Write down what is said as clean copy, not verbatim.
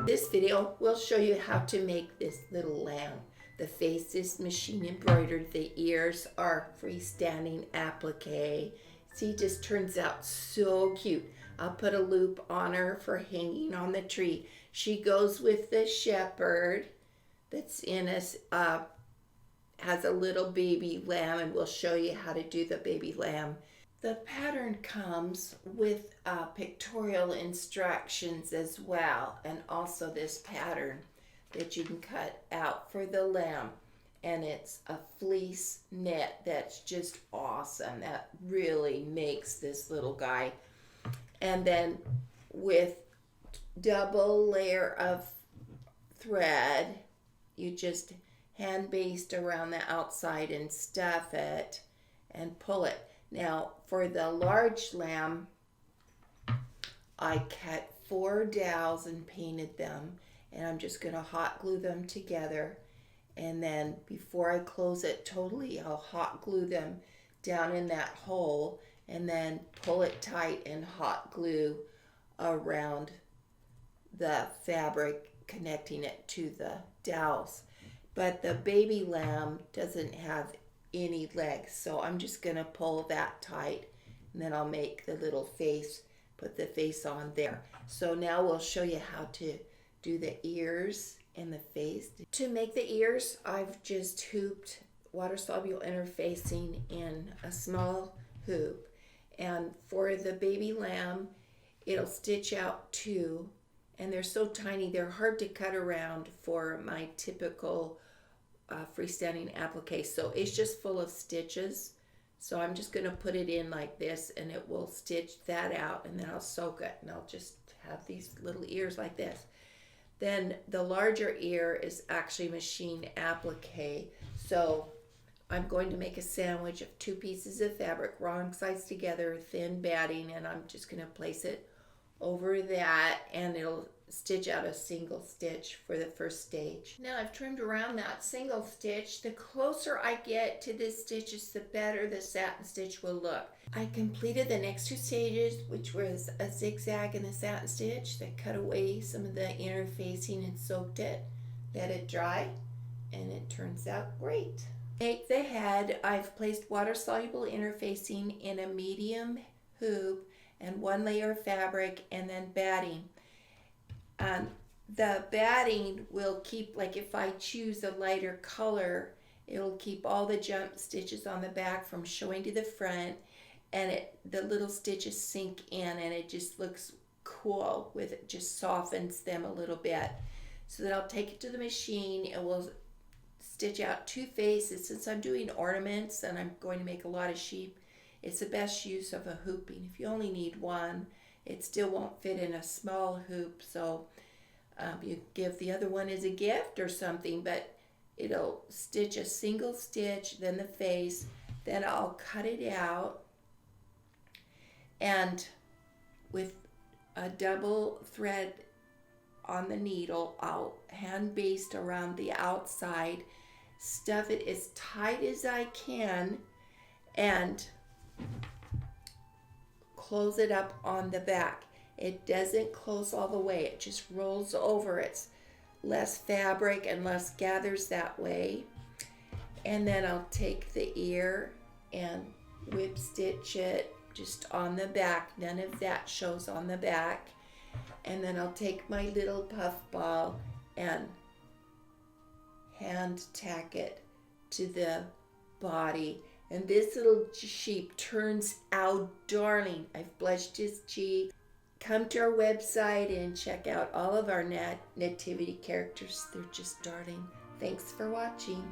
This video will show you how to make this little lamb. The face is machine embroidered. The ears are freestanding applique. See, just turns out so cute. I'll put a loop on her for hanging on the tree. She goes with the shepherd that's in us, has a little baby lamb, and we'll show you how to do the baby lamb. The pattern comes with pictorial instructions as well, and also this pattern that you can cut out for the lamb. And it's a fleece knit that's just awesome. That really makes this little guy. And then with double layer of thread, you just hand baste around the outside and stuff it and pull it. Now, for the large lamb, I cut 4 dowels and painted them, and I'm just going to hot glue them together. And then before I close it totally, I'll hot glue them down in that hole and then pull it tight and hot glue around the fabric, connecting it to the dowels. But the baby lamb doesn't have any legs, so I'm just gonna pull that tight, and then I'll make the little face, put the face on there. So now we'll show you how to do the ears and the face. To make the ears, I've just hooped water soluble interfacing in a small hoop, and for the baby lamb it'll stitch out 2, and they're so tiny they're hard to cut around for my typical freestanding applique, so it's just full of stitches. So I'm just going to put it in like this, and it will stitch that out, and then I'll soak it, and I'll just have these little ears like this. Then the larger ear is actually machine applique, so I'm going to make a sandwich of 2 pieces of fabric, wrong sides together, thin batting, and I'm just going to place it over that, and it'll stitch out a single stitch for the first stage. Now I've trimmed around that single stitch. The closer I get to this stitches, the better the satin stitch will look. I completed the next 2 stages, which was a zigzag and a satin stitch, that cut away some of the interfacing and soaked it, let it dry, and it turns out great. Make the head. I've placed water-soluble interfacing in a medium hoop and 1 layer of fabric, and then batting. The batting will keep, like if I choose a lighter color, it'll keep all the jump stitches on the back from showing to the front, and the little stitches sink in, and it just looks cool with it, just softens them a little bit. So then I'll take it to the machine and we'll stitch out 2 faces. Since I'm doing ornaments and I'm going to make a lot of sheep, it's the best use of a hooping. If you only need 1, it still won't fit in a small hoop, so you give the other one as a gift or something, but it'll stitch a single stitch, then the face, then I'll cut it out, and with a double thread on the needle, I'll hand baste around the outside, stuff it as tight as I can, and close it up on the back. It doesn't close all the way, it just rolls over. It's less fabric and less gathers that way. And then I'll take the ear and whip stitch it just on the back. None of that shows on the back. And then I'll take my little puff ball and hand tack it to the body. And this little sheep turns out darling. I've blushed his cheek. Come to our website and check out all of our nativity characters. They're just darling. Thanks for watching.